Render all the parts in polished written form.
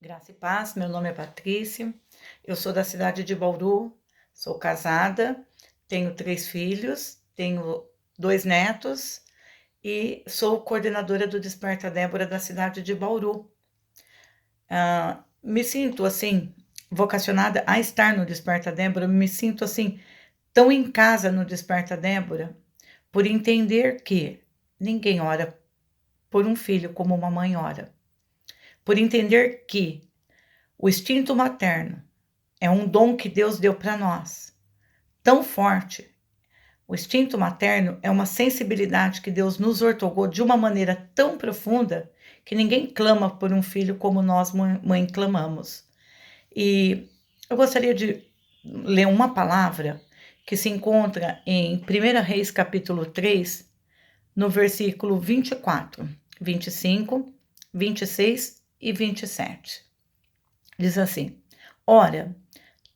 Graça e paz, meu nome é Patrícia, eu sou da cidade de Bauru, sou casada, tenho 3 filhos, tenho 2 netos e sou coordenadora do Desperta Débora da cidade de Bauru. Me sinto assim, vocacionada a estar no Desperta Débora, me sinto assim, tão em casa no Desperta Débora, por entender que ninguém ora por um filho como uma mãe ora, por entender que o instinto materno é um dom que Deus deu para nós, tão forte. O instinto materno é uma sensibilidade que Deus nos outorgou de uma maneira tão profunda que ninguém clama por um filho como nós, mãe, clamamos. E eu gostaria de ler uma palavra que se encontra em 1 Reis, capítulo 3, no versículo 24, 25, 26 e 27. Diz assim: Ora,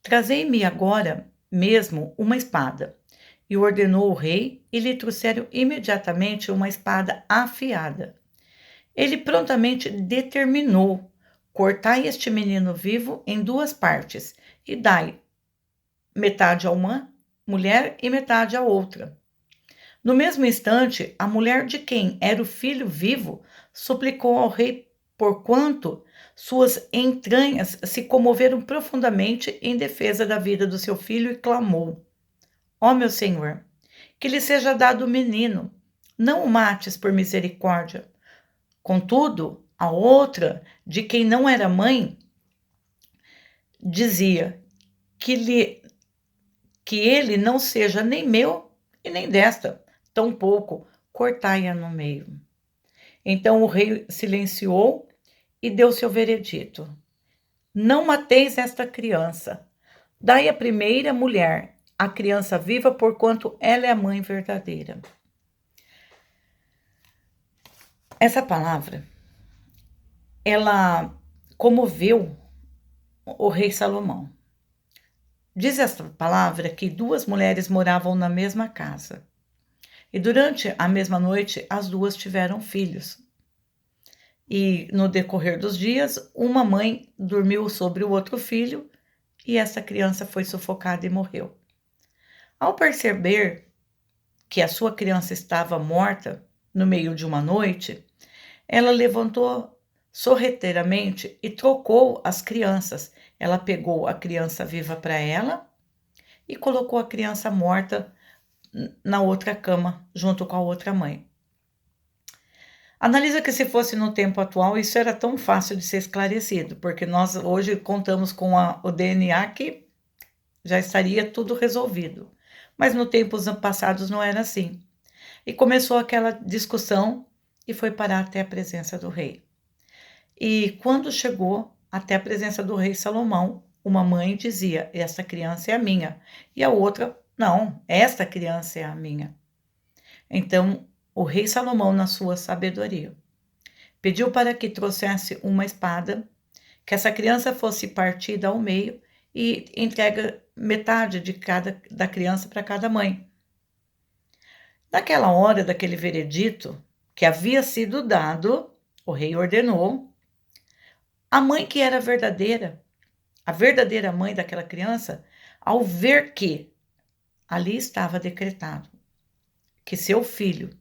trazei-me agora mesmo uma espada. E ordenou o rei, e lhe trouxeram imediatamente uma espada afiada. Ele prontamente determinou: cortai este menino vivo em 2 partes, e dai metade a uma mulher e metade a outra. No mesmo instante, a mulher de quem era o filho vivo suplicou ao rei, porquanto suas entranhas se comoveram profundamente em defesa da vida do seu filho, e clamou: Ó meu senhor, que lhe seja dado o menino, não o mates por misericórdia. Contudo, a outra, de quem não era mãe, dizia que ele não seja nem meu e nem desta, tampouco cortai-a no meio. Então o rei silenciou e deu seu veredito: Não mateis esta criança. Dai a primeira mulher, a criança viva, porquanto ela é a mãe verdadeira. Essa palavra, ela comoveu o rei Salomão. Diz esta palavra que 2 mulheres moravam na mesma casa. E durante a mesma noite, as 2 tiveram filhos. E no decorrer dos dias, uma mãe dormiu sobre o outro filho e essa criança foi sufocada e morreu. Ao perceber que a sua criança estava morta no meio de uma noite, ela levantou sorrateiramente e trocou as crianças. Ela pegou a criança viva para ela e colocou a criança morta na outra cama, junto com a outra mãe. Analisa que se fosse no tempo atual, isso era tão fácil de ser esclarecido, porque nós hoje contamos com o DNA que já estaria tudo resolvido. Mas no tempos passados não era assim. E começou aquela discussão e foi parar até a presença do rei. E quando chegou até a presença do rei Salomão, uma mãe dizia: esta criança é a minha. E a outra: não, esta criança é a minha. Então, o rei Salomão, na sua sabedoria, pediu para que trouxesse uma espada, que essa criança fosse partida ao meio e entrega metade da criança para cada mãe. Naquela hora daquele veredito que havia sido dado, o rei ordenou. A mãe que era verdadeira, a verdadeira mãe daquela criança, ao ver que ali estava decretado que seu filho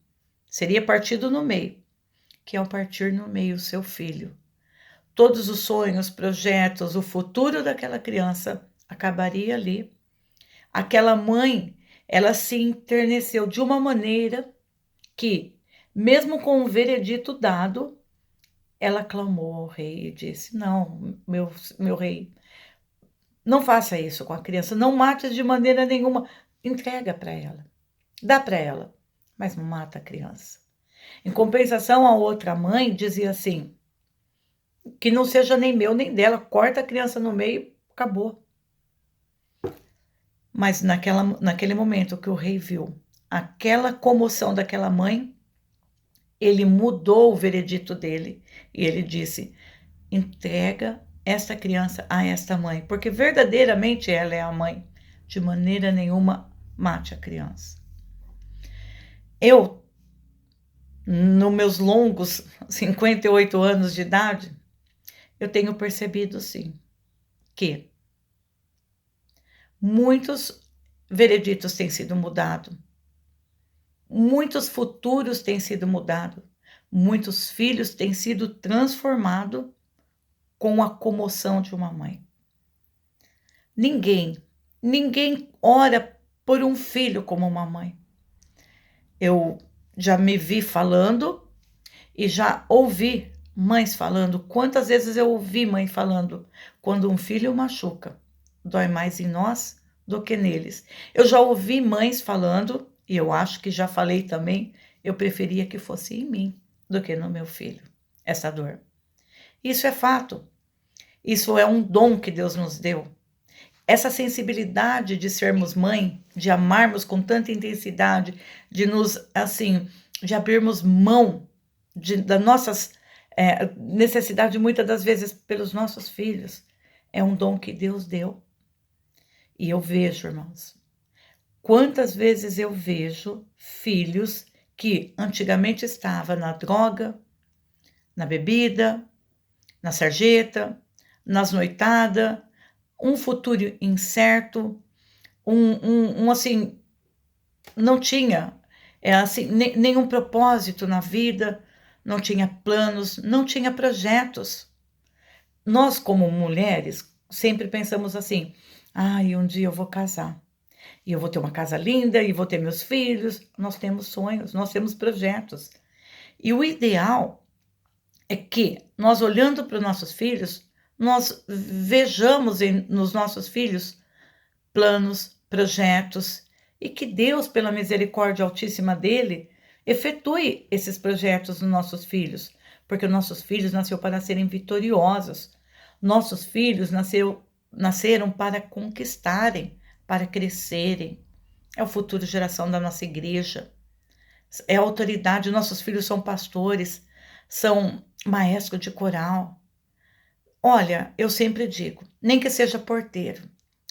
seria partido no meio, que ao partir no meio seu filho, todos os sonhos, projetos, o futuro daquela criança acabaria ali. Aquela mãe, ela se enterneceu de uma maneira que, mesmo com o veredito dado, ela clamou ao rei e disse: não, meu rei, não faça isso com a criança, não mate de maneira nenhuma, entrega para ela, dá para ela, mas não mata a criança. Em compensação, a outra mãe dizia assim: que não seja nem meu nem dela, corta a criança no meio, acabou. Mas naquele momento que o rei viu aquela comoção daquela mãe, ele mudou o veredito dele e ele disse: entrega esta criança a esta mãe, porque verdadeiramente ela é a mãe. De maneira nenhuma mate a criança. Eu, nos meus longos 58 anos de idade, eu tenho percebido sim, que muitos vereditos têm sido mudados, muitos futuros têm sido mudados, muitos filhos têm sido transformados com a comoção de uma mãe. Ninguém ora por um filho como uma mãe. Eu já me vi falando e já ouvi mães falando. Quantas vezes eu ouvi mãe falando? Quando um filho machuca, dói mais em nós do que neles. Eu já ouvi mães falando, e eu acho que já falei também, eu preferia que fosse em mim do que no meu filho, essa dor. Isso é fato. Isso é um dom que Deus nos deu. Essa sensibilidade de sermos mãe, de amarmos com tanta intensidade, de nos, assim, de abrirmos mão das nossas necessidades, muitas das vezes, pelos nossos filhos, é um dom que Deus deu. E eu vejo, irmãos, quantas vezes eu vejo filhos que antigamente estavam na droga, na bebida, na sarjeta, nas noitadas, um futuro incerto, assim, não tinha assim, nenhum propósito na vida, não tinha planos, não tinha projetos. Nós, como mulheres, sempre pensamos assim: ai, um dia eu vou casar, e eu vou ter uma casa linda, e vou ter meus filhos. Nós temos sonhos, nós temos projetos. E o ideal é que nós, olhando para os nossos filhos, nós vejamos nos nossos filhos planos, projetos, e que Deus, pela misericórdia altíssima dele, efetue esses projetos nos nossos filhos, porque os nossos filhos nasceram para serem vitoriosos. Nossos filhos nasceram para conquistarem, para crescerem. É o futuro geração da nossa igreja. É a autoridade. Nossos filhos são pastores, são maestros de coral. Olha, eu sempre digo, nem que seja porteiro,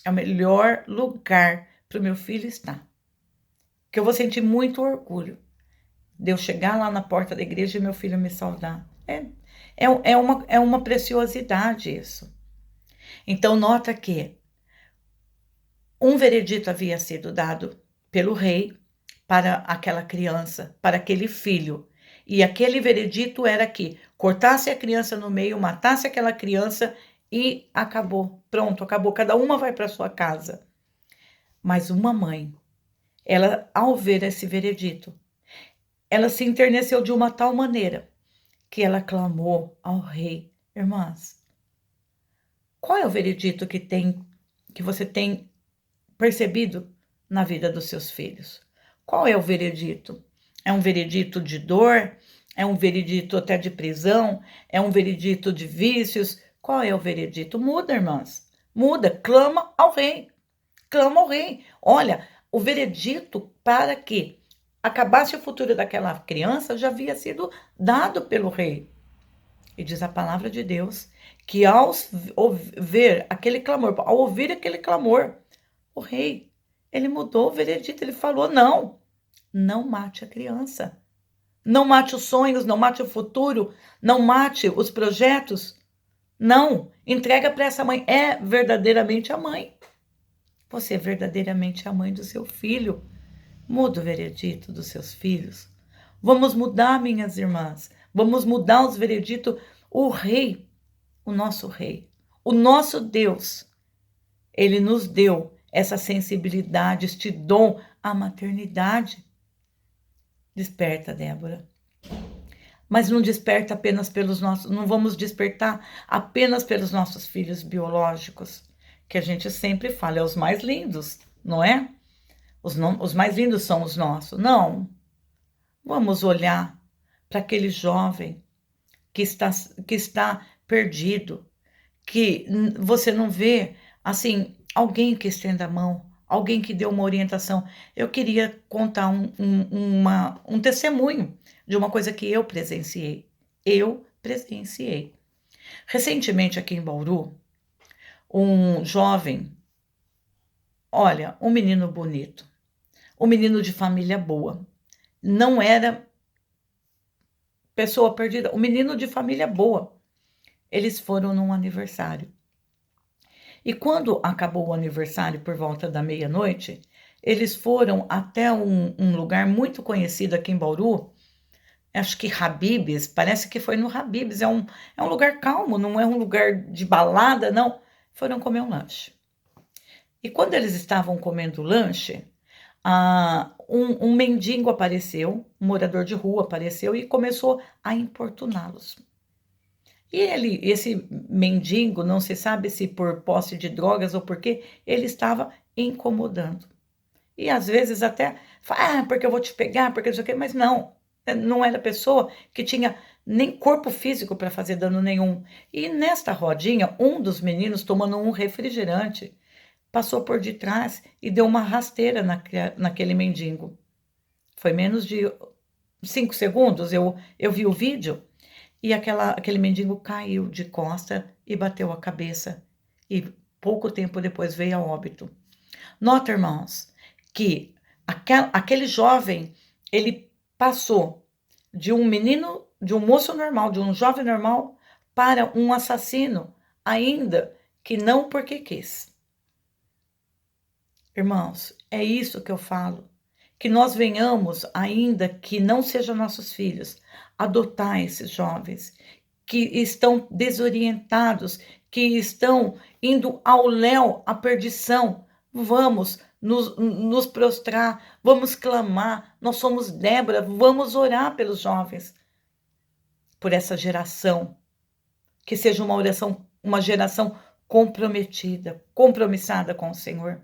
é o melhor lugar para o meu filho estar. Que eu vou sentir muito orgulho de eu chegar lá na porta da igreja e meu filho me saudar. É uma preciosidade isso. Então, nota que um veredito havia sido dado pelo rei para aquela criança, para aquele filho. E aquele veredito era que cortasse a criança no meio, matasse aquela criança e acabou. Pronto, acabou. Cada uma vai para sua casa. Mas uma mãe, ela, ao ver esse veredito, ela se enterneceu de uma tal maneira que ela clamou ao rei: irmãs, qual é o veredito que você tem percebido na vida dos seus filhos? Qual é o veredito? É um veredito de dor? É um veredito até de prisão? É um veredito de vícios? Qual é o veredito? Muda, irmãs. Muda. Clama ao rei. Clama ao rei. Olha, o veredito para que acabasse o futuro daquela criança já havia sido dado pelo rei. E diz a palavra de Deus que ao ver aquele clamor, ao ouvir aquele clamor, o rei, ele mudou o veredito, ele falou: não mate a criança. Não mate os sonhos, não mate o futuro, não mate os projetos. Não, entrega para essa mãe. É verdadeiramente a mãe. Você é verdadeiramente a mãe do seu filho. Muda o veredito dos seus filhos. Vamos mudar, minhas irmãs. Vamos mudar os vereditos. O rei, o nosso Deus, ele nos deu essa sensibilidade, este dom, a maternidade. Desperta, Débora. Mas não desperta apenas pelos nossos, não vamos despertar apenas pelos nossos filhos biológicos, que a gente sempre fala, é os mais lindos, não é? Os mais lindos são os nossos. Não. Vamos olhar para aquele jovem que está perdido, que você não vê, assim, alguém que estenda a mão, alguém que dê uma orientação. Eu queria contar um testemunho de uma coisa que eu presenciei. Recentemente, aqui em Bauru, um jovem, olha, um menino bonito, um menino de família boa, não era pessoa perdida, um menino de família boa. eles foram num aniversário. E quando acabou o aniversário por volta da meia-noite, eles foram até um lugar muito conhecido aqui em Bauru, acho que Habib's, parece que foi no Habib's, é um lugar calmo, não é um lugar de balada, não. Foram comer um lanche. E quando eles estavam comendo o lanche, um mendigo apareceu, um morador de rua apareceu e começou a importuná-los. E esse mendigo, não se sabe se por posse de drogas ou por quê, ele estava incomodando. E às vezes até fala, porque eu vou te pegar, porque não sei o quê, mas não era pessoa que tinha nem corpo físico para fazer dano nenhum. E nesta rodinha, um dos meninos tomando um refrigerante, passou por detrás e deu uma rasteira naquele mendigo. Foi menos de 5 segundos, eu vi o vídeo, e aquele mendigo caiu de costa e bateu a cabeça. E pouco tempo depois veio a óbito. Nota, irmãos, que aquele jovem, ele passou de um menino, de um moço normal, de um jovem normal, para um assassino, ainda que não porque quis. Irmãos, é isso que eu falo. Que nós venhamos, ainda que não sejam nossos filhos, adotar esses jovens que estão desorientados, que estão indo ao léu, à perdição. Vamos nos prostrar, vamos clamar. Nós somos Débora, vamos orar pelos jovens, por essa geração. Que seja uma geração comprometida, compromissada com o Senhor.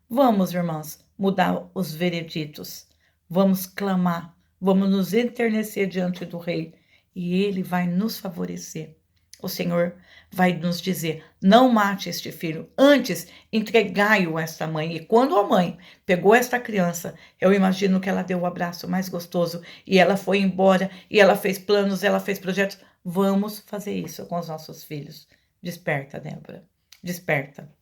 Vamos, irmãs, mudar os vereditos. Vamos clamar, vamos nos enternecer diante do Rei e Ele vai nos favorecer. O Senhor vai nos dizer, não mate este filho, antes entregai-o a esta mãe. E quando a mãe pegou esta criança, eu imagino que ela deu o abraço mais gostoso e ela foi embora e ela fez planos, ela fez projetos. Vamos fazer isso com os nossos filhos. Desperta, Débora, desperta.